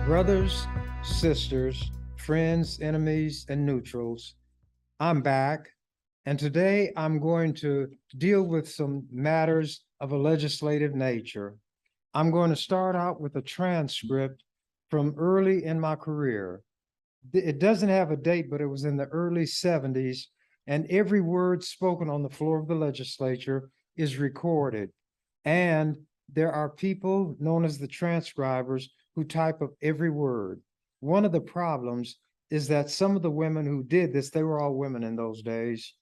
Brothers, sisters, friends, enemies, and neutrals, I'm back, and today I'm going to deal with some matters of a legislative nature. I'm going to start out with a transcript from early in my career. It doesn't have a date, but it was in the early 70s, and every word spoken on the floor of the legislature is recorded. And there are people known as the transcribers who type up every word. One of the problems is that some of the women who did this, they were all women in those days,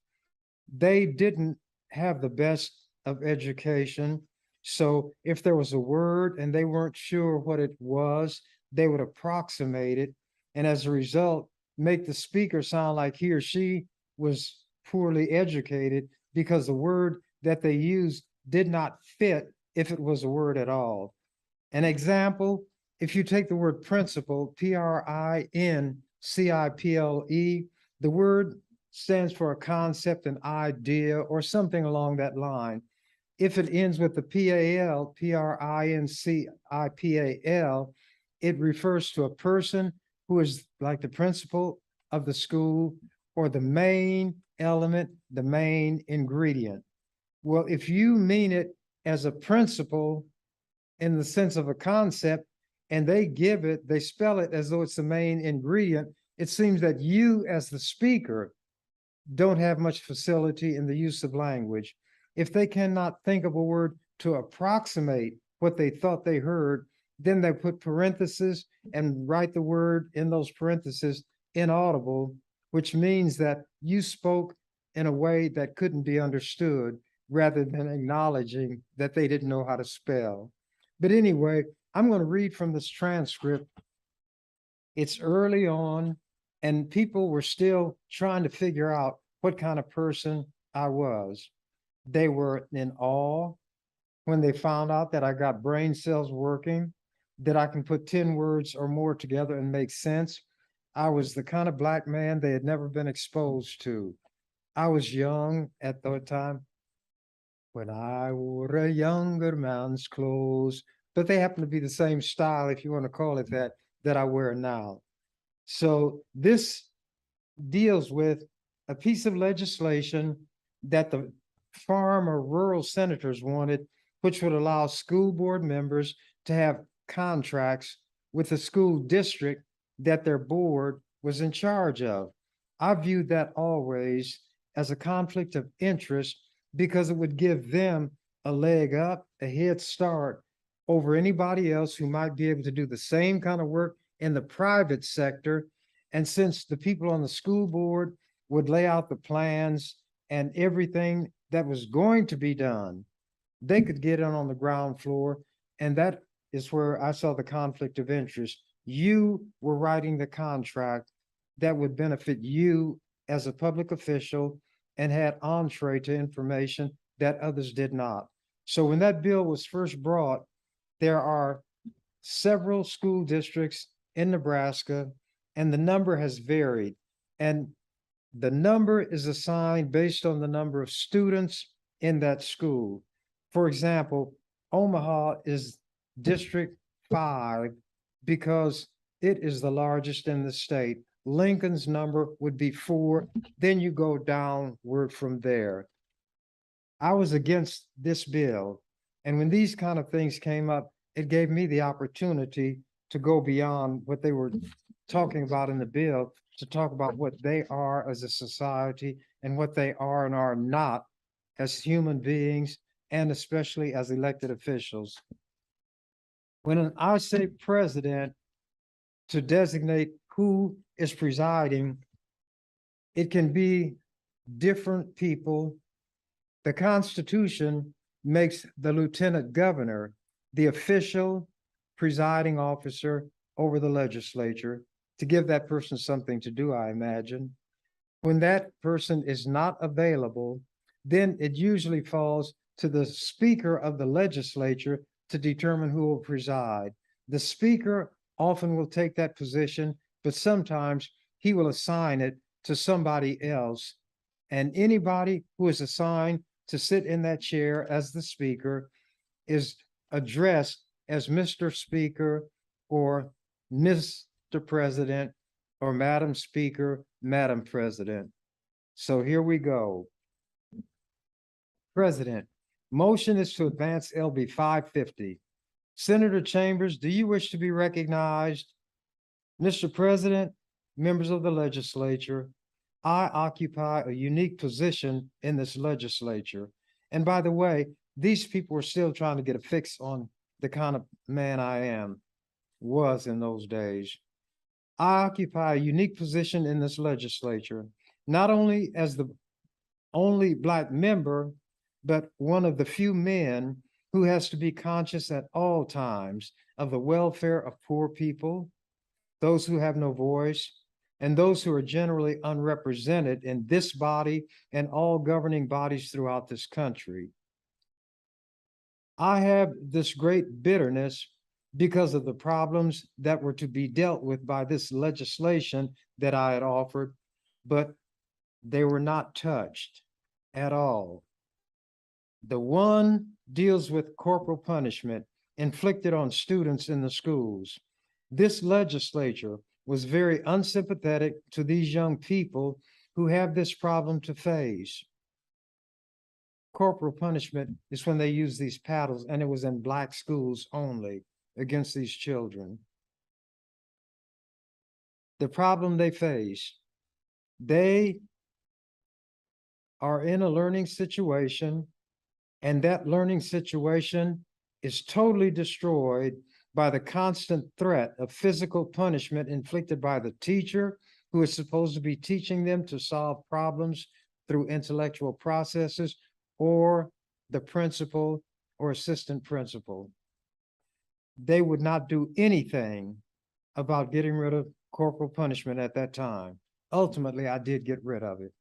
they didn't have the best of education. So if there was a word and they weren't sure what it was, they would approximate it. And as a result, make the speaker sound like he or she was poorly educated because the word that they used did not fit if it was a word at all. An example, if you take the word principle, Principle, the word stands for a concept, an idea, or something along that line. If it ends with the Principal, it refers to a person who is like the principal of the school or the main element, the main ingredient. Well, if you mean it as a principle in the sense of a concept, and they spell it as though it's the main ingredient, it seems that you as the speaker don't have much facility in the use of language. If they cannot think of a word to approximate what they thought they heard, then they put parentheses and write the word in those parentheses inaudible, which means that you spoke in a way that couldn't be understood rather than acknowledging that they didn't know how to spell. But anyway, I'm going to read from this transcript. It's early on, and people were still trying to figure out what kind of person I was. They were in awe when they found out that I got brain cells working, that I can put 10 words or more together and make sense. I was the kind of Black man they had never been exposed to. I was young at that time, when I wore a younger man's clothes, but they happen to be the same style, if you want to call it that, that I wear now. So this deals with a piece of legislation that the farm or rural senators wanted, which would allow school board members to have contracts with the school district that their board was in charge of. I viewed that always as a conflict of interest because it would give them a leg up, a head start over anybody else who might be able to do the same kind of work in the private sector. And since the people on the school board would lay out the plans and everything that was going to be done, they could get in on the ground floor. And that is where I saw the conflict of interest. You were writing the contract that would benefit you as a public official and had entree to information that others did not. So when that bill was first brought, there are several school districts in Nebraska, and the number has varied. And the number is assigned based on the number of students in that school. For example, Omaha is District 5 because it is the largest in the state. Lincoln's number would be 4, then you go downward from there. I was against this bill, and when these kind of things came up, it gave me the opportunity to go beyond what they were talking about in the bill to talk about what they are as a society and what they are and are not as human beings, and especially as elected officials. When I say president to designate who is presiding, it can be different people. The Constitution makes the lieutenant governor the official presiding officer over the legislature to give that person something to do, I imagine. When that person is not available, then it usually falls to the speaker of the legislature to determine who will preside. The speaker often will take that position, but sometimes he will assign it to somebody else. And anybody who is assigned to sit in that chair as the speaker is addressed as Mr. Speaker or Mr. President, or Madam Speaker, Madam President. So here we go. President, motion is to advance LB 550. Senator Chambers, do you wish to be recognized? Mr. President, members of the legislature, I occupy a unique position in this legislature. And by the way, these people are still trying to get a fix on the kind of man I was in those days. I occupy a unique position in this legislature, not only as the only Black member, but one of the few men who has to be conscious at all times of the welfare of poor people, those who have no voice, and those who are generally unrepresented in this body and all governing bodies throughout this country. I have this great bitterness because of the problems that were to be dealt with by this legislation that I had offered, but they were not touched at all. The one deals with corporal punishment inflicted on students in the schools. This legislature was very unsympathetic to these young people who have this problem to face. Corporal punishment is when they use these paddles, and it was in Black schools only against these children. The problem they face, they are in a learning situation, and that learning situation is totally destroyed by the constant threat of physical punishment inflicted by the teacher who is supposed to be teaching them to solve problems through intellectual processes, or the principal or assistant principal. They would not do anything about getting rid of corporal punishment at that time. Ultimately, I did get rid of it.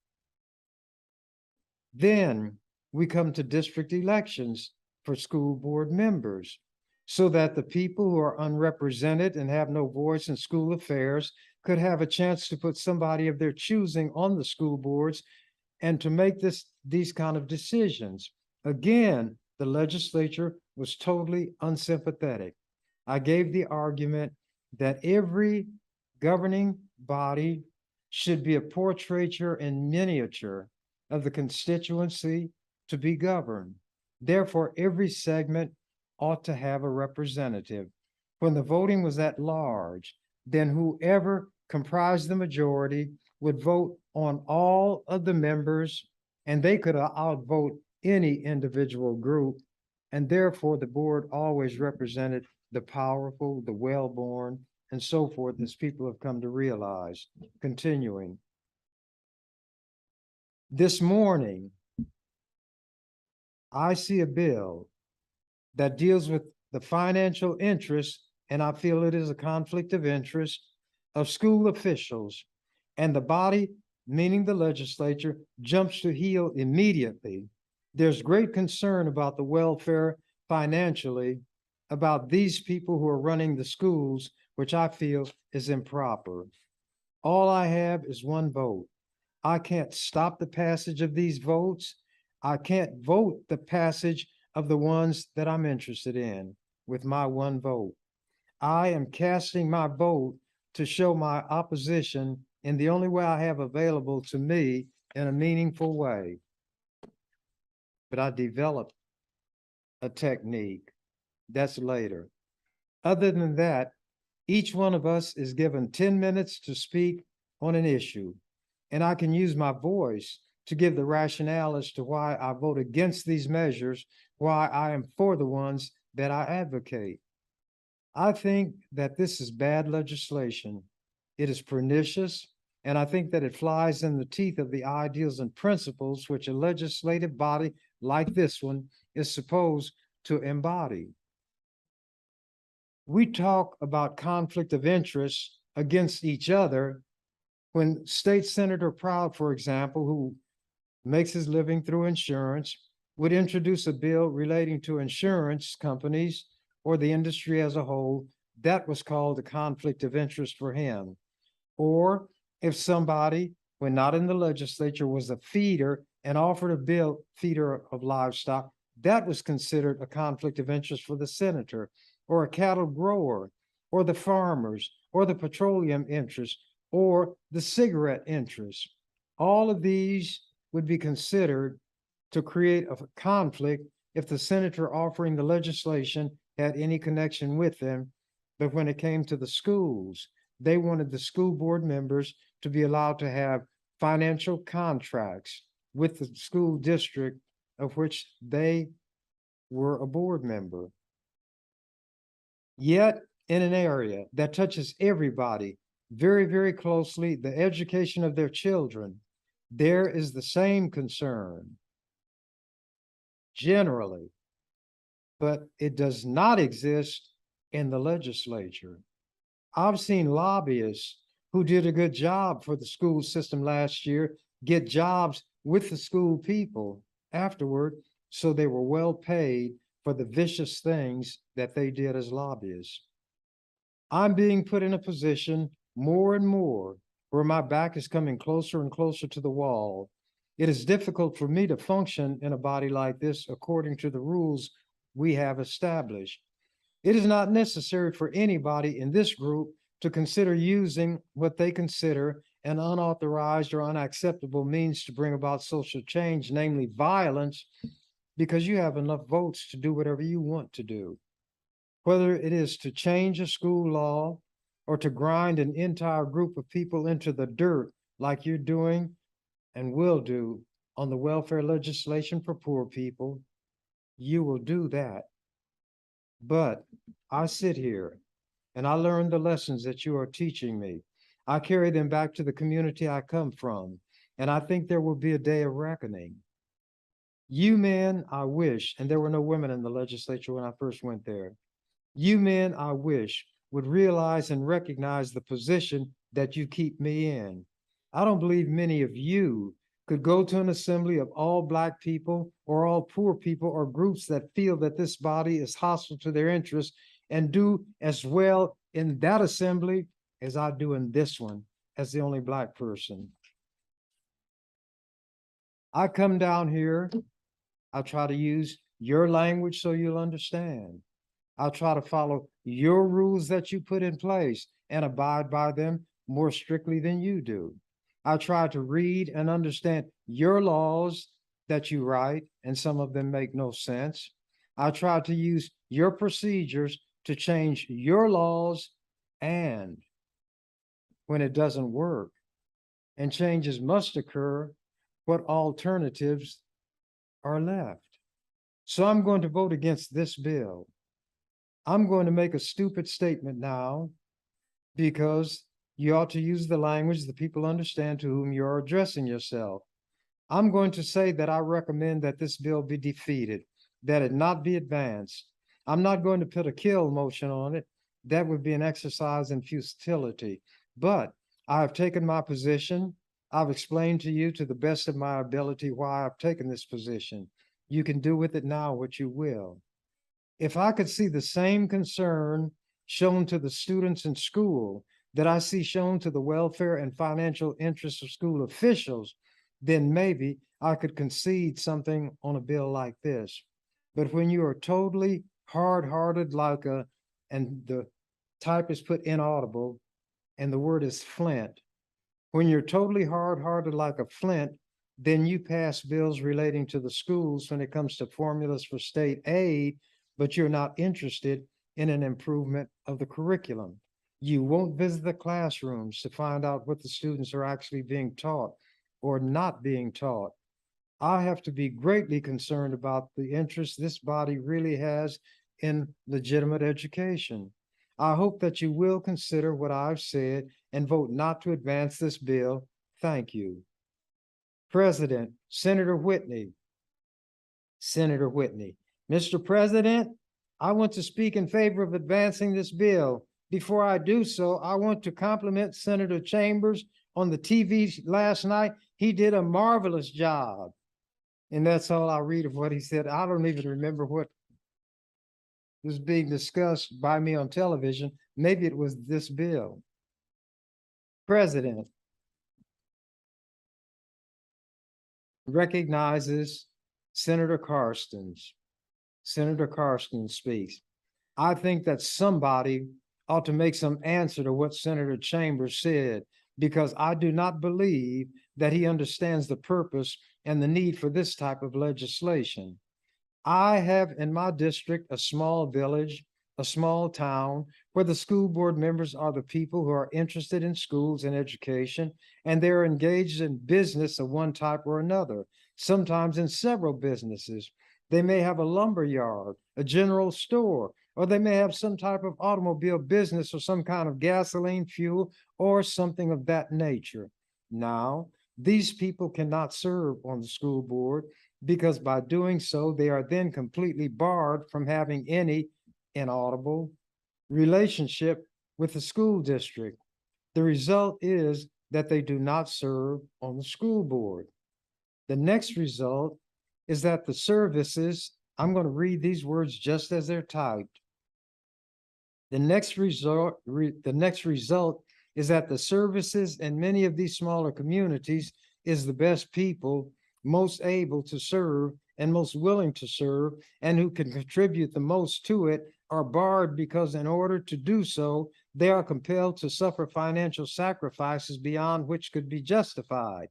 Then we come to district elections for school board members, so that the people who are unrepresented and have no voice in school affairs could have a chance to put somebody of their choosing on the school boards and to make these kind of decisions. Again, the legislature was totally unsympathetic. I gave the argument that every governing body should be a portraiture in miniature of the constituency to be governed. Therefore, every segment ought to have a representative. When the voting was at large, then whoever comprised the majority would vote on all of the members, and they could outvote any individual group. And therefore, the board always represented the powerful, the well-born, and so forth, as people have come to realize. Continuing. This morning, I see a bill that deals with the financial interest, and I feel it is a conflict of interest, of school officials, and the body, meaning the legislature, jumps to heel immediately. There's great concern about the welfare financially about these people who are running the schools, which I feel is improper. All I have is one vote. I can't stop the passage of these votes. I can't vote the passage of the ones that I'm interested in with my one vote. I am casting my vote to show my opposition in the only way I have available to me in a meaningful way. But I developed a technique. That's later. Other than that, each one of us is given 10 minutes to speak on an issue, and I can use my voice to give the rationale as to why I vote against these measures, why I am for the ones that I advocate. I think that this is bad legislation. It is pernicious, and I think that it flies in the teeth of the ideals and principles which a legislative body like this one is supposed to embody. We talk about conflict of interest against each other when State Senator Proud, for example, who makes his living through insurance, would introduce a bill relating to insurance companies or the industry as a whole, that was called a conflict of interest for him. Or if somebody, when not in the legislature, was a feeder and offered a bill, feeder of livestock, that was considered a conflict of interest for the senator. Or a cattle grower or the farmers, or the petroleum interests, or the cigarette interests. All of these would be considered to create a conflict if the senator offering the legislation had any connection with them. But when it came to the schools, they wanted the school board members to be allowed to have financial contracts with the school district of which they were a board member. Yet, in an area that touches everybody very, very closely, the education of their children, there is the same concern generally, but it does not exist in the legislature. I've seen lobbyists who did a good job for the school system last year get jobs with the school people afterward, so they were well paid for the vicious things that they did as lobbyists. I'm being put in a position more and more where my back is coming closer and closer to the wall. It is difficult for me to function in a body like this according to the rules we have established. It is not necessary for anybody in this group to consider using what they consider an unauthorized or unacceptable means to bring about social change, namely violence, because you have enough votes to do whatever you want to do. Whether it is to change a school law or to grind an entire group of people into the dirt like you're doing and will do on the welfare legislation for poor people, you will do that. But I sit here and I learn the lessons that you are teaching me. I carry them back to the community I come from, and I think there will be a day of reckoning. You men, I wish, and there were no women in the legislature when I first went there. You men, I wish, would realize and recognize the position that you keep me in. I don't believe many of you could go to an assembly of all Black people or all poor people or groups that feel that this body is hostile to their interests and do as well in that assembly as I do in this one as the only Black person. I come down here, I'll try to use your language so you'll understand. I'll try to follow your rules that you put in place and abide by them more strictly than you do. I'll try to read and understand your laws that you write, and some of them make no sense. I'll try to use your procedures to change your laws, and when it doesn't work and changes must occur, what alternatives are left? So I'm going to vote against this bill. I'm going to make a stupid statement now because you ought to use the language that people understand to whom you're addressing yourself. I'm going to say that I recommend that this bill be defeated, that it not be advanced. I'm not going to put a kill motion on it. That would be an exercise in futility. But I have taken my position. I've explained to you to the best of my ability why I've taken this position. You can do with it now what you will. If I could see the same concern shown to the students in school that I see shown to the welfare and financial interests of school officials, then maybe I could concede something on a bill like this. But when you are totally hard-hearted like and the type is put inaudible, and the word is flint. When you're totally hard-hearted like a flint, then you pass bills relating to the schools when it comes to formulas for state aid, but you're not interested in an improvement of the curriculum. You won't visit the classrooms to find out what the students are actually being taught or not being taught. I have to be greatly concerned about the interest this body really has in legitimate education. I hope that you will consider what I've said and vote not to advance this bill. Thank you. President, Senator Whitney. Senator Whitney. Mr. President, I want to speak in favor of advancing this bill. Before I do so, I want to compliment Senator Chambers on the TV last night. He did a marvelous job. And that's all I'll read of what he said. I don't even remember what was being discussed by me on television. Maybe it was this bill. President recognizes Senator Carstens. Senator Carstens speaks. I think that somebody ought to make some answer to what Senator Chambers said, because I do not believe that he understands the purpose and the need for this type of legislation. I have in my district a small village, a small town, where the school board members are the people who are interested in schools and education, and they're engaged in business of one type or another, sometimes in several businesses. They may have a lumber yard, a general store, or they may have some type of automobile business or some kind of gasoline, fuel, or something of that nature. Now, these people cannot serve on the school board because by doing so, they are then completely barred from having any inaudible relationship with the school district. The result is that they do not serve on the school board. The next result is that the services, I'm going to read these words just as they're typed. The next result is that the services in many of these smaller communities is the best people most able to serve and most willing to serve and who can contribute the most to it are barred because in order to do so, they are compelled to suffer financial sacrifices beyond which could be justified.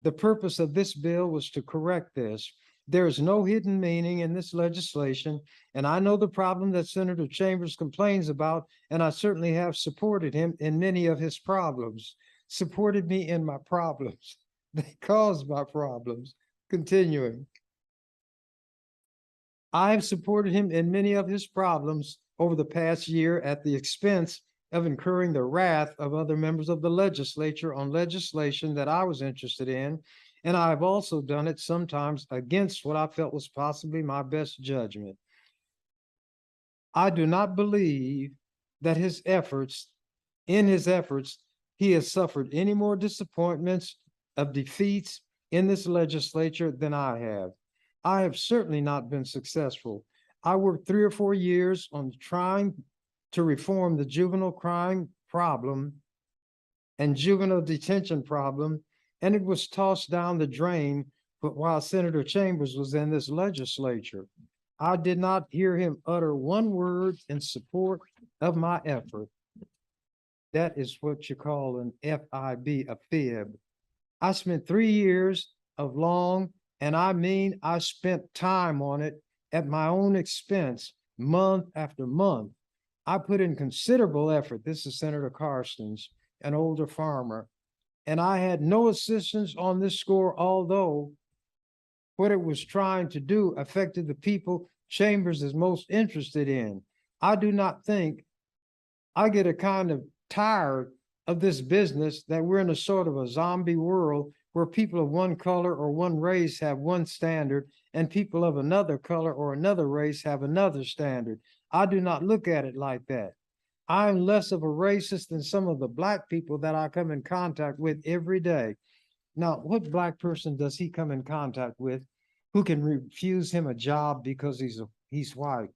The purpose of this bill was to correct this. There is no hidden meaning in this legislation, and I know the problem that Senator Chambers complains about, and I certainly have supported him in many of his problems, supported me in my problems. They caused my problems. Continuing. I have supported him in many of his problems over the past year at the expense of incurring the wrath of other members of the legislature on legislation that I was interested in. And I've also done it sometimes against what I felt was possibly my best judgment. I do not believe that in his efforts, he has suffered any more disappointments of defeats in this legislature than I have. I have certainly not been successful. I worked 3 or 4 years on trying to reform the juvenile crime problem and juvenile detention problem, and it was tossed down the drain while Senator Chambers was in this legislature. I did not hear him utter one word in support of my effort. That is what you call an FIB, a fib. I spent 3 years of long, and I mean, I spent time on it at my own expense, month after month. I put in considerable effort. This is Senator Carstens, an older farmer, and I had no assistance on this score, although what it was trying to do affected the people Chambers is most interested in. I do not think I get a kind of tired of this business that we're in a sort of a zombie world where people of one color or one race have one standard and people of another color or another race have another standard. I do not look at it like that. I'm less of a racist than some of the Black people that I come in contact with every day. Now, what Black person does he come in contact with who can refuse him a job because he's white?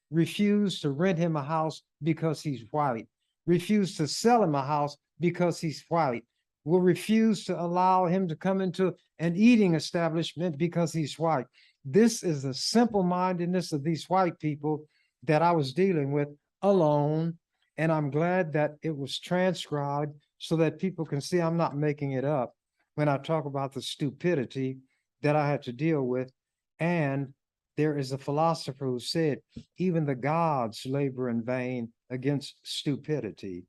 Refuse to rent him a house because he's white? Refuse to sell him a house because he's white? Will refuse to allow him to come into an eating establishment because he's white? This is the simple-mindedness of these white people that I was dealing with alone, and I'm glad that it was transcribed so that people can see I'm not making it up when I talk about the stupidity that I had to deal with. And there is a philosopher who said, even the gods labor in vain against stupidity.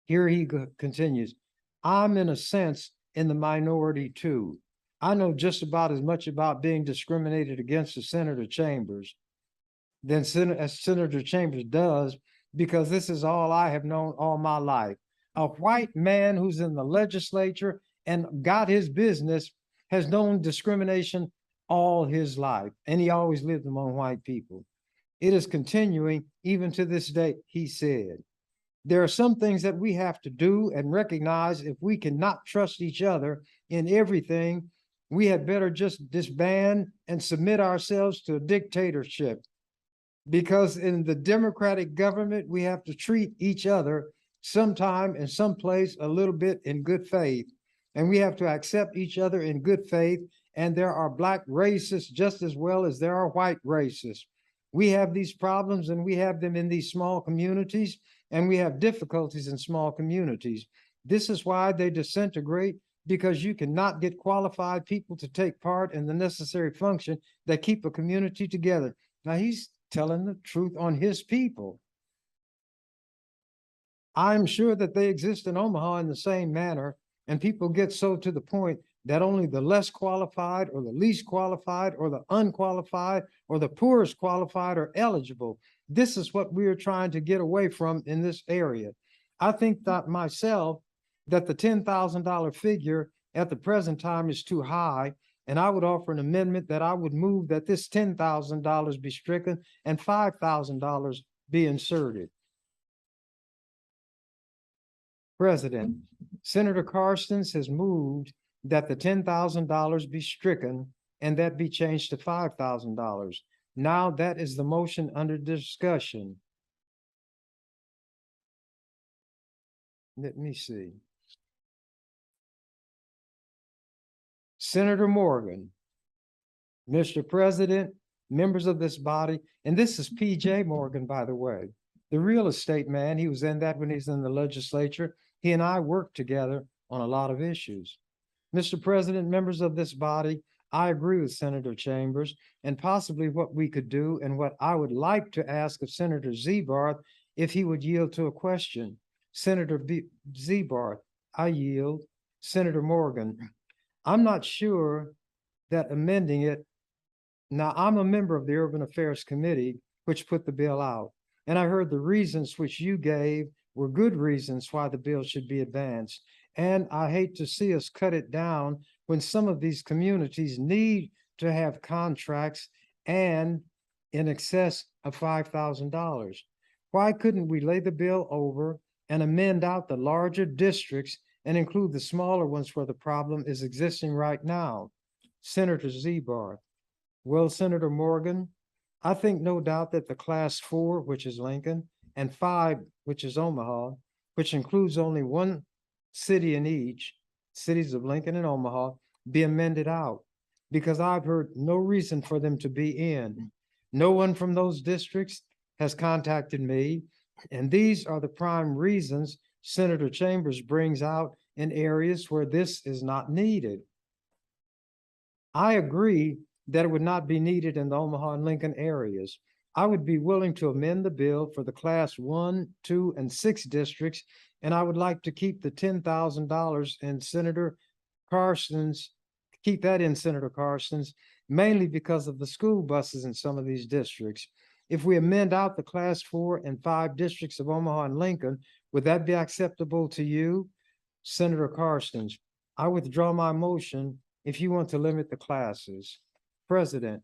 Here he continues, I'm in a sense in the minority too. I know just about as much about being discriminated against as Senator Chambers as Senator Chambers does, because this is all I have known all my life. A white man who's in the legislature and got his business has known discrimination all his life, and he always lived among white people. It is continuing even to this day, he said. There are some things that we have to do and recognize if we cannot trust each other in everything, we had better just disband and submit ourselves to a dictatorship. Because in the democratic government, we have to treat each other sometime and someplace a little bit in good faith. And we have to accept each other in good faith. And there are Black racists just as well as there are white racists. We have these problems and we have them in these small communities, and we have difficulties in small communities. This is why they disintegrate, because you cannot get qualified people to take part in the necessary function that keep a community together. Now he's telling the truth on his people. I'm sure that they exist in Omaha in the same manner, and people get so to the point that only the less qualified or the least qualified or the unqualified or the poorest qualified are eligible. This is what we are trying to get away from in this area. I think that myself, that the $10,000 figure at the present time is too high, and I would offer an amendment that I would move that this $10,000 be stricken and $5,000 be inserted. President, Senator Carstens has moved that the $10,000 be stricken and that be changed to $5,000. Now that is the motion under discussion. Let me see. Senator Morgan. Mr. President, members of this body, and this is PJ Morgan, by the way, the real estate man. He was in that when he's in the legislature. He and I worked together on a lot of issues. Mr. President, members of this body, I agree with Senator Chambers, and possibly what we could do and what I would like to ask of Senator Zebarth, if he would yield to a question. Senator Zebarth, I yield. Senator Morgan, I'm not sure that amending it. Now, I'm a member of the Urban Affairs Committee, which put the bill out, and I heard the reasons which you gave were good reasons why the bill should be advanced. And I hate to see us cut it down when some of these communities need to have contracts and in excess of $5,000. Why couldn't we lay the bill over and amend out the larger districts and include the smaller ones where the problem is existing right now? Senator Zebarth. Well, Senator Morgan, I think no doubt that the class 4, which is Lincoln, and 5, which is Omaha, which includes only one city in each, cities of Lincoln and Omaha, be amended out, because I've heard no reason for them to be in. No one from those districts has contacted me, and these are the prime reasons Senator Chambers brings out in areas where this is not needed. I agree that it would not be needed in the Omaha and Lincoln areas. I would be willing to amend the bill for the class 1, 2, and 6 districts, and I would like to keep the $10,000 in Senator Carstens, keep that in Senator Carstens, mainly because of the school buses in some of these districts. If we amend out the class 4 and 5 districts of Omaha and Lincoln, would that be acceptable to you, Senator Carstens? I withdraw my motion if you want to limit the classes. President,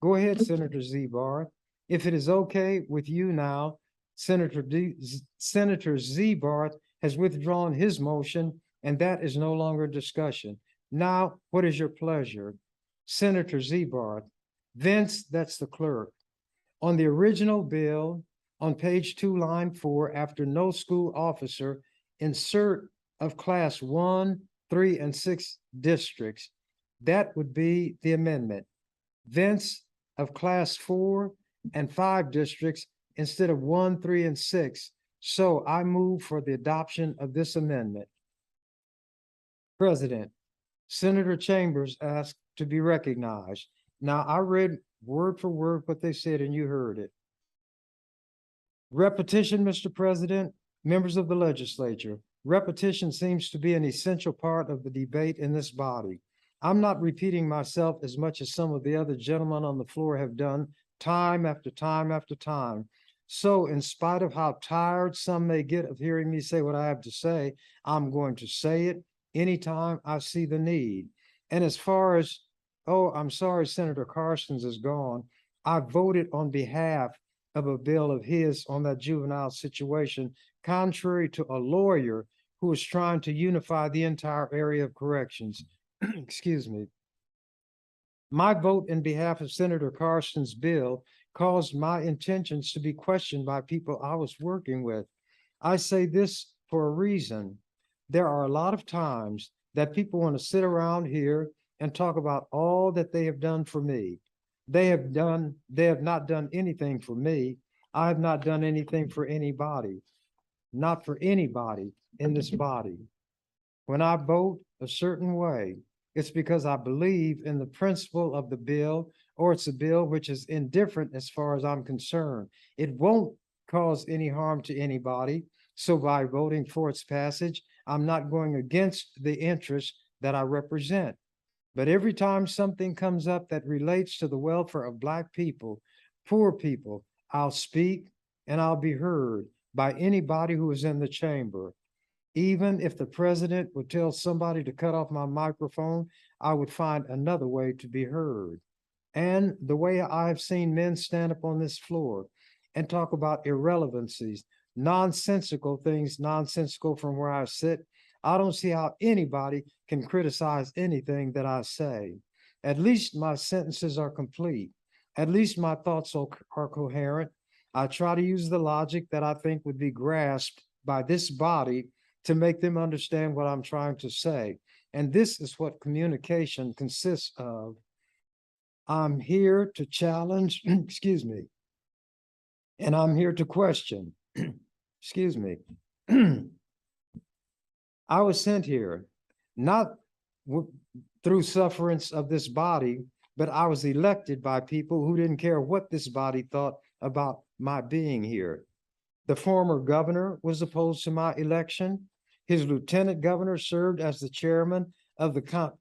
go ahead, Senator Zebarth. If it is okay with you now, Senator Zebarth has withdrawn his motion, and that is no longer discussion. Now, what is your pleasure? Senator Zebarth. Vince, that's the clerk. On the original bill, on page 2, line 4, after no school officer, insert of class 1, 3, and 6 districts. That would be the amendment. Vince, of class 4 and 5 districts instead of 1, 3, and 6. So I move for the adoption of this amendment. President, Senator Chambers asked to be recognized. Now, I read word for word what they said and you heard it. Repetition, Mr. President, members of the legislature. Repetition seems to be an essential part of the debate in this body. I'm not repeating myself as much as some of the other gentlemen on the floor have done time after time after time. So in spite of how tired some may get of hearing me say what I have to say, I'm going to say it anytime I see the need. And as far as, oh, I'm sorry, Senator Carstens is gone. I voted on behalf of a bill of his on that juvenile situation, contrary to a lawyer who was trying to unify the entire area of corrections. Excuse me. My vote in behalf of Senator Carstens' bill caused my intentions to be questioned by people I was working with. I say this for a reason. There are a lot of times that people want to sit around here and talk about all that they have done for me. They have not done anything for me. I have not done anything for anybody, not for anybody in this body. When I vote a certain way, it's because I believe in the principle of the bill, or it's a bill which is indifferent as far as I'm concerned. It won't cause any harm to anybody. So by voting for its passage, I'm not going against the interests that I represent. But every time something comes up that relates to the welfare of Black people, poor people, I'll speak and I'll be heard by anybody who is in the chamber. Even if the president would tell somebody to cut off my microphone, I would find another way to be heard. And the way I've seen men stand up on this floor and talk about irrelevancies, nonsensical things, nonsensical from where I sit, I don't see how anybody can criticize anything that I say. At least my sentences are complete. At least my thoughts are coherent. I try to use the logic that I think would be grasped by this body to make them understand what I'm trying to say. And this is what communication consists of. I'm here to challenge, excuse me, and I'm here to question, excuse me. I was sent here, not through sufferance of this body, but I was elected by people who didn't care what this body thought about my being here. The former governor was opposed to my election. His lieutenant governor served as the chairman of the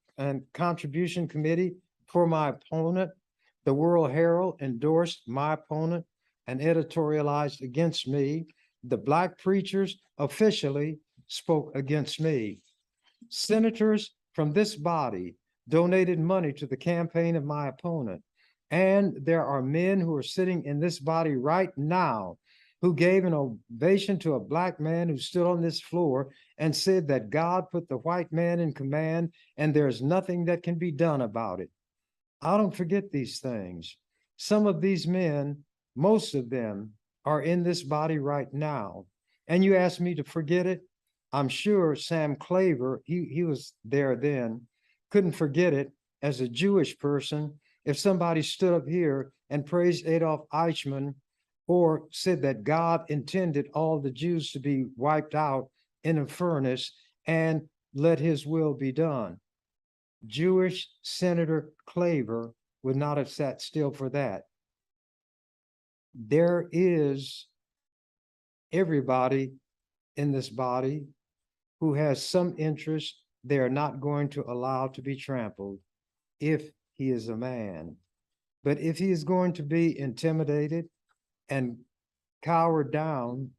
contribution committee for my opponent. The World Herald endorsed my opponent and editorialized against me. The Black preachers officially spoke against me. Senators from this body donated money to the campaign of my opponent. And there are men who are sitting in this body right now who gave an ovation to a Black man who stood on this floor and said that God put the white man in command and there's nothing that can be done about it. I don't forget these things. Some of these men, most of them, are in this body right now. And you ask me to forget it? I'm sure Sam Claver, he was there then, couldn't forget it as a Jewish person. If somebody stood up here and praised Adolf Eichmann or said that God intended all the Jews to be wiped out in a furnace and let his will be done, Jewish Senator Claver would not have sat still for that. There is everybody in this body who has some interest they are not going to allow to be trampled if he is a man. But if he is going to be intimidated and cowered down,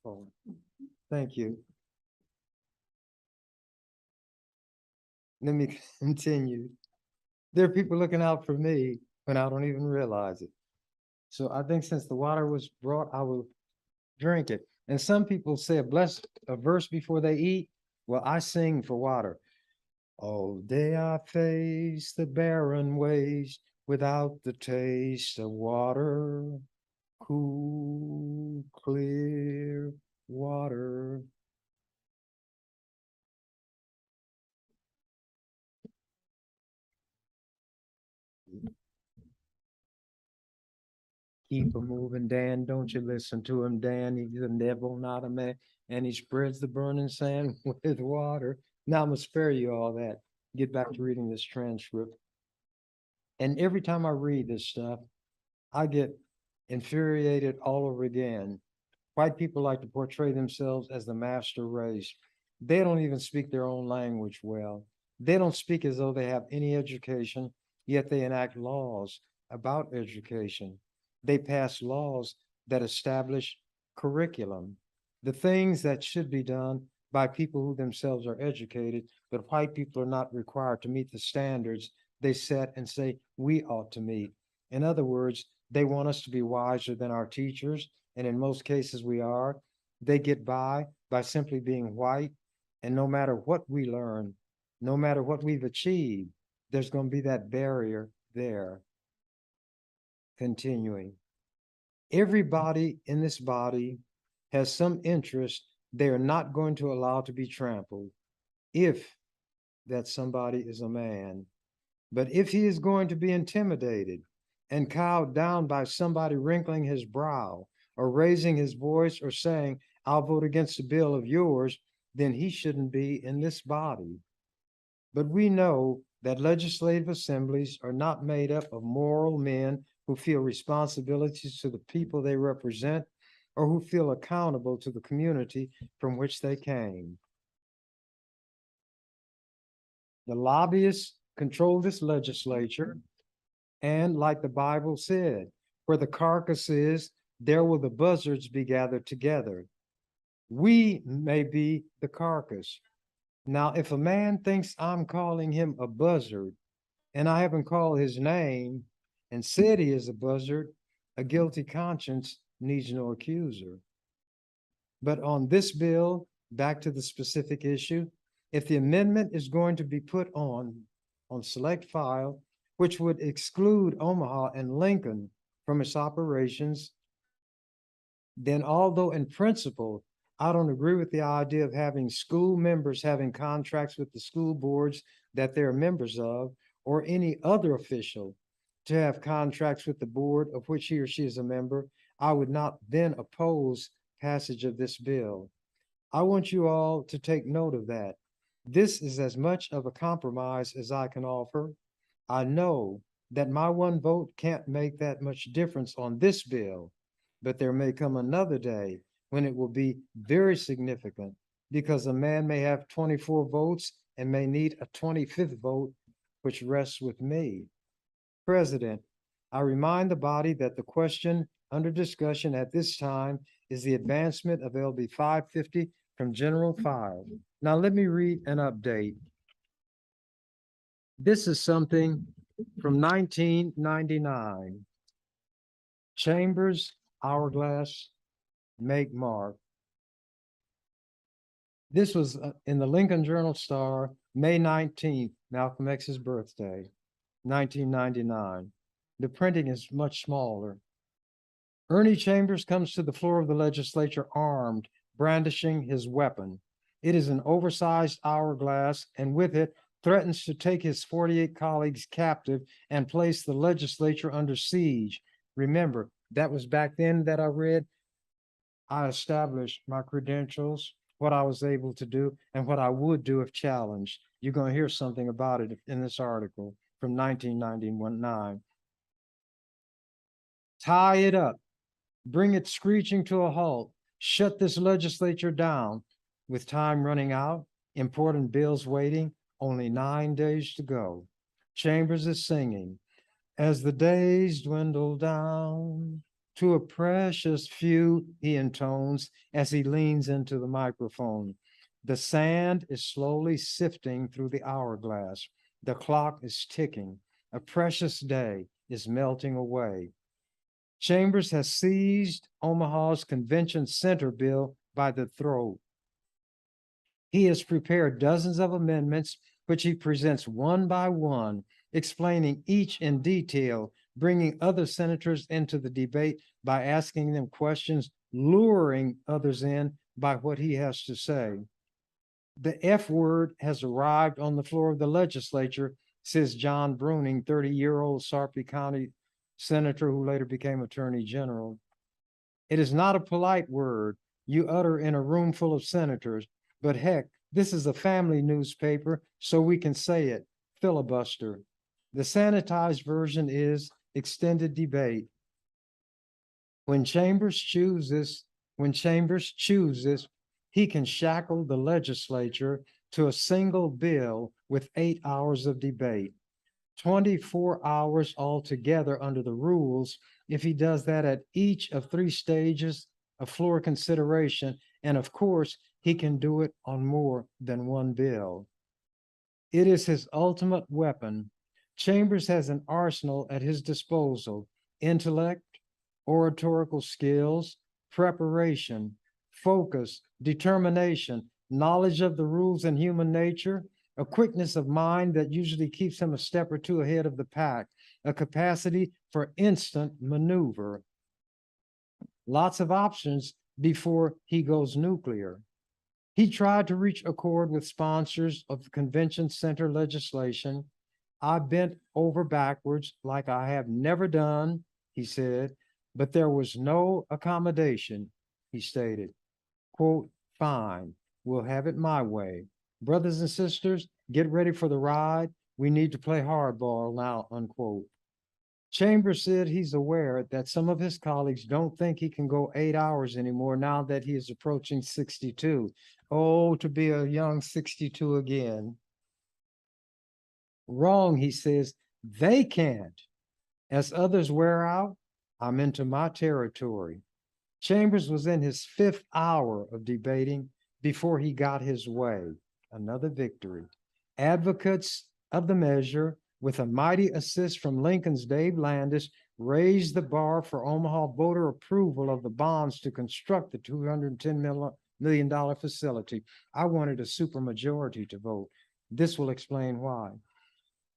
oh, thank you. Let me continue. There are people looking out for me when I don't even realize it. So I think since the water was brought, I will drink it. And some people say a verse before they eat. Well, I sing for water. All day I face the barren waste without the taste of water, cool, clear water. Keep him moving, Dan. Don't you listen to him, Dan. He's a devil, not a man. And he spreads the burning sand with water. Now I'm gonna spare you all that. Get back to reading this transcript. And every time I read this stuff, I get infuriated all over again. White people like to portray themselves as the master race. They don't even speak their own language well. They don't speak as though they have any education, yet they enact laws about education. They pass laws that establish curriculum, the things that should be done by people who themselves are educated, but white people are not required to meet the standards they set and say we ought to meet. In other words, they want us to be wiser than our teachers, and in most cases we are. They get by simply being white, and no matter what we learn, no matter what we've achieved, there's going to be that barrier there. Continuing. Everybody in this body has some interest they are not going to allow to be trampled, if that somebody is a man. But if he is going to be intimidated and cowed down by somebody wrinkling his brow or raising his voice or saying, I'll vote against a bill of yours, then he shouldn't be in this body. But we know that legislative assemblies are not made up of moral men who feel responsibilities to the people they represent or who feel accountable to the community from which they came. The lobbyists control this legislature, and like the Bible said, where the carcass is, there will the buzzards be gathered together. We may be the carcass. Now, if a man thinks I'm calling him a buzzard, and I haven't called his name and said he is a buzzard, a guilty conscience needs no accuser. But on this bill, back to the specific issue, if the amendment is going to be put on select file, which would exclude Omaha and Lincoln from its operations, then although in principle, I don't agree with the idea of having school members having contracts with the school boards that they're members of, or any other official to have contracts with the board of which he or she is a member, I would not then oppose passage of this bill. I want you all to take note of that. This is as much of a compromise as I can offer. I know that my one vote can't make that much difference on this bill, but there may come another day when it will be very significant, because a man may have 24 votes and may need a 25th vote, which rests with me. President, I remind the body that the question under discussion at this time is the advancement of LB 550 from general file. Now let me read an update. This is something from 1999. Chambers, hourglass, make mark. This was in the Lincoln Journal-Star, May 19th, Malcolm X's birthday, 1999. The printing is much smaller. Ernie Chambers comes to the floor of the legislature armed, brandishing his weapon. It is an oversized hourglass, and with it threatens to take his 48 colleagues captive and place the legislature under siege. Remember, that was back then that I read. I established my credentials, what I was able to do, and what I would do if challenged. You're going to hear something about it in this article from 1999. Tie it up, bring it screeching to a halt, shut this legislature down. With time running out, important bills waiting, only 9 days to go. Chambers is singing, as the days dwindle down to a precious few, he intones as he leans into the microphone. The sand is slowly sifting through the hourglass. The clock is ticking. A precious day is melting away. Chambers has seized Omaha's convention center bill by the throat. He has prepared dozens of amendments, which he presents one by one, explaining each in detail, bringing other senators into the debate by asking them questions, luring others in by what he has to say. The F word has arrived on the floor of the legislature, says John Bruning, 30-year-old Sarpy County senator who later became Attorney General. It is not a polite word you utter in a room full of senators, but heck, this is a family newspaper, so we can say it, filibuster. The sanitized version is extended debate. When Chambers chooses, he can shackle the legislature to a single bill with 8 hours of debate. 24 hours altogether under the rules if he does that at each of 3 stages of floor consideration. And of course, he can do it on more than one bill. It is his ultimate weapon. Chambers has an arsenal at his disposal: intellect, oratorical skills, preparation, focus, determination, knowledge of the rules and human nature, a quickness of mind that usually keeps him a step or two ahead of the pack, a capacity for instant maneuver. Lots of options before he goes nuclear. He tried to reach accord with sponsors of the convention center legislation. I bent over backwards like I have never done, he said, but there was no accommodation, he stated. Quote, fine, we'll have it my way. Brothers and sisters, get ready for the ride. We need to play hardball now, unquote. Chambers said he's aware that some of his colleagues don't think he can go 8 hours anymore now that he is approaching 62. Oh, to be a young 62 again. Wrong, he says, they can't. As others wear out, I'm into my territory. Chambers was in his 5th hour of debating before he got his way. Another victory. Advocates of the measure, with a mighty assist from Lincoln's Dave Landis, raised the bar for Omaha voter approval of the bonds to construct the $210 million facility. I wanted a supermajority to vote. This will explain why.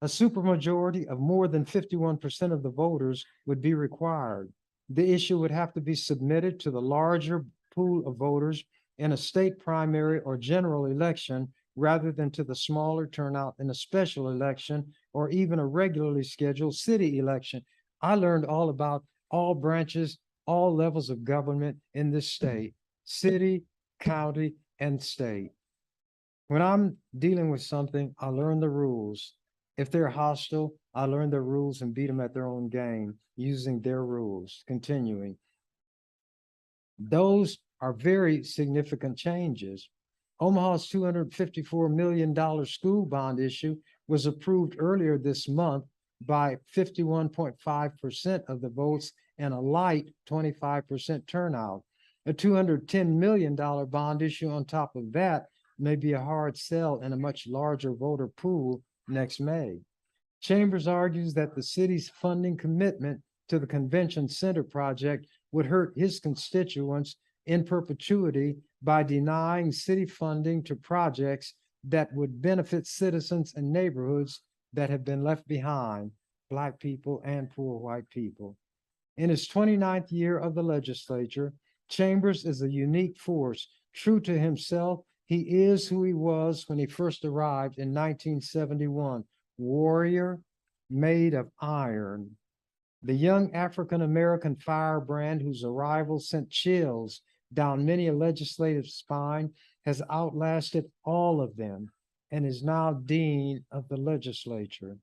A supermajority of more than 51% of the voters would be required. The issue would have to be submitted to the larger pool of voters in a state primary or general election rather than to the smaller turnout in a special election or even a regularly scheduled city election. I learned all about all branches, all levels of government in this state, city, county, and state. When I'm dealing with something, I learn the rules. If they're hostile, I learn their rules and beat them at their own game using their rules. Continuing. Those are very significant changes. Omaha's $254 million school bond issue was approved earlier this month by 51.5% of the votes and a light 25% turnout. A $210 million bond issue on top of that may be a hard sell in a much larger voter pool next May. Chambers argues that the city's funding commitment to the convention center project would hurt his constituents in perpetuity by denying city funding to projects that would benefit citizens and neighborhoods that have been left behind, Black people and poor white people. In his 29th year of the legislature, Chambers is a unique force. True to himself, he is who he was when he first arrived in 1971, warrior made of iron. The young African-American firebrand whose arrival sent chills down many a legislative spine has outlasted all of them and is now dean of the legislature.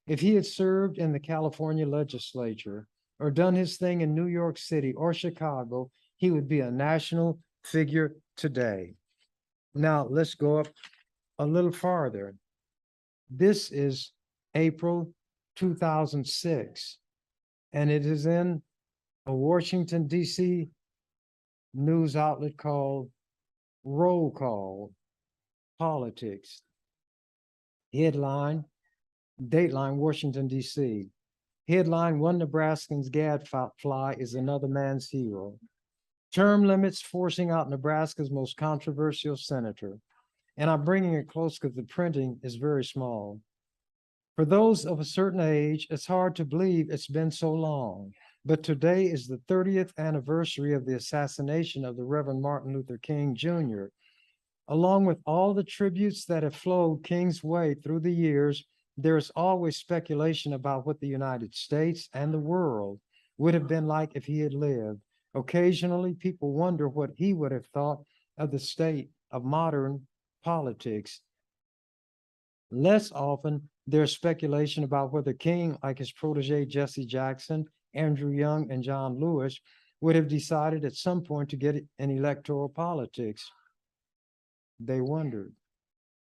If he had served in the California legislature or done his thing in New York City or Chicago, he would be a national figure today. Now let's go up a little farther. This is April 2006, and it is in a Washington, D.C. news outlet called Roll Call Politics. Headline, Dateline, Washington, D.C. Headline, one Nebraskan's gadfly is another man's hero. Term limits forcing out Nebraska's most controversial senator. And I'm bringing it close because the printing is very small. For those of a certain age, it's hard to believe it's been so long. But today is the 30th anniversary of the assassination of the Reverend Martin Luther King Jr. Along with all the tributes that have flowed King's way through the years, there's always speculation about what the United States and the world would have been like if he had lived. Occasionally, people wonder what he would have thought of the state of modern politics. Less often, there's speculation about whether King, like his protege Jesse Jackson, Andrew Young, and John Lewis, would have decided at some point to get in electoral politics. They wondered.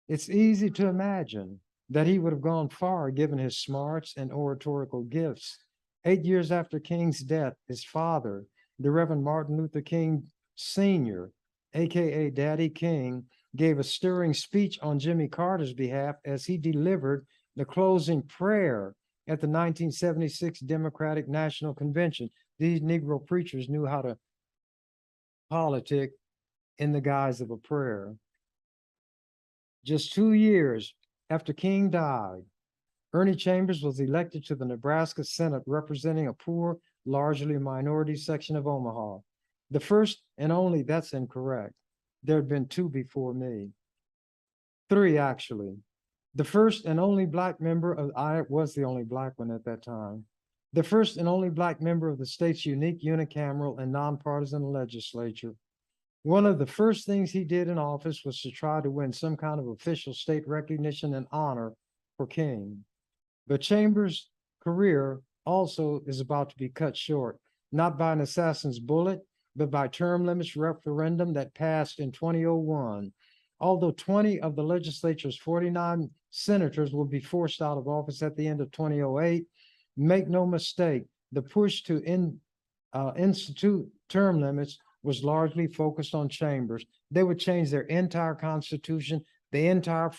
It's easy to imagine that he would have gone far given his smarts and oratorical gifts. 8 years after King's death, his father, the Reverend Martin Luther King Sr., aka Daddy King, gave a stirring speech on Jimmy Carter's behalf as he delivered the closing prayer at the 1976 Democratic National Convention. These Negro preachers knew how to politic in the guise of a prayer. Just 2 years after King died, Ernie Chambers was elected to the Nebraska Senate, representing a poor, largely minority section of Omaha. The first and only, that's incorrect. There had been 2 before me. 3, actually. The first and only Black member of, I was the only Black one at that time. The first and only Black member of the state's unique unicameral and nonpartisan legislature. One of the first things he did in office was to try to win some kind of official state recognition and honor for King. But Chambers' career also is about to be cut short, not by an assassin's bullet, but by term limits referendum that passed in 2001. Although 20 of the legislature's 49 senators will be forced out of office at the end of 2008, make no mistake, the push to institute term limits was largely focused on Chambers. They would change their entire constitution, the entire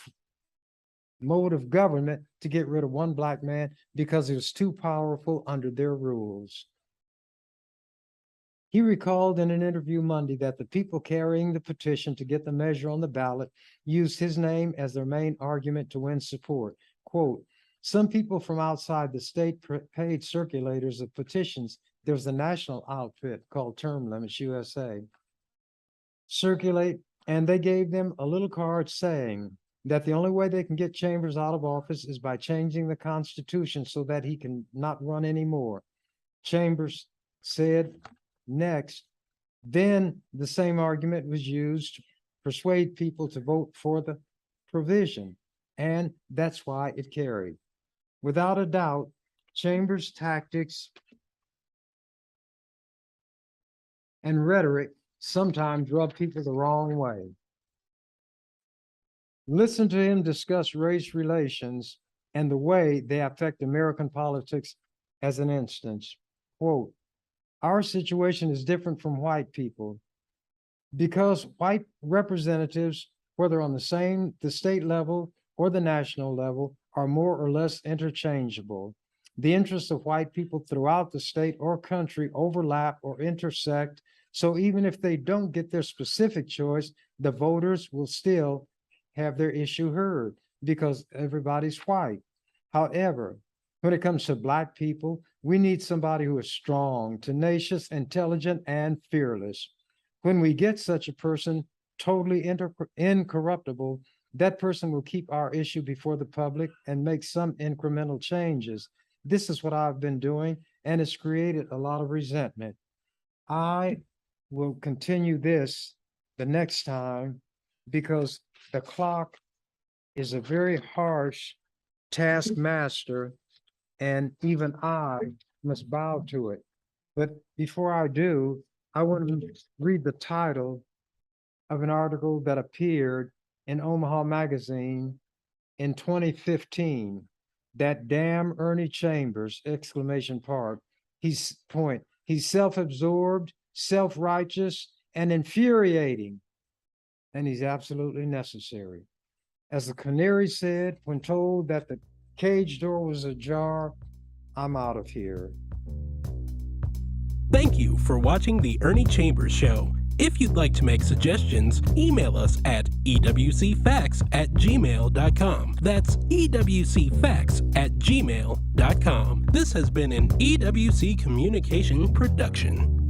mode of government to get rid of one Black man because he was too powerful under their rules. He recalled in an interview Monday that the people carrying the petition to get the measure on the ballot used his name as their main argument to win support. Quote, some people from outside the state paid circulators of petitions. There's a national outfit called Term Limits USA. Circulate, and they gave them a little card saying that the only way they can get Chambers out of office is by changing the Constitution so that he can not run anymore. Chambers said next, then the same argument was used to persuade people to vote for the provision, and that's why it carried. Without a doubt, Chambers' tactics and rhetoric sometimes rub people the wrong way. Listen to him discuss race relations and the way they affect American politics as an instance. Quote, our situation is different from white people because white representatives, whether on the state level or the national level, are more or less interchangeable. The interests of white people throughout the state or country overlap or intersect. So even if they don't get their specific choice, the voters will still have their issue heard because everybody's white. However, when it comes to Black people, we need somebody who is strong, tenacious, intelligent, and fearless. When we get such a person, totally incorruptible, that person will keep our issue before the public and make some incremental changes. This is what I've been doing, and it's created a lot of resentment. I will continue this the next time because the clock is a very harsh taskmaster, and even I must bow to it. But before I do, I want to read the title of an article that appeared in Omaha Magazine in 2015. That damn Ernie Chambers, exclamation mark. He's self-absorbed, self-righteous, and infuriating. And he's absolutely necessary. As the canary said, when told that the cage door was ajar, I'm out of here. Thank you for watching The Ernie Chambers Show. If you'd like to make suggestions, email us at ewcfacts@gmail.com. That's ewcfacts@gmail.com. This has been an EWC Communication production.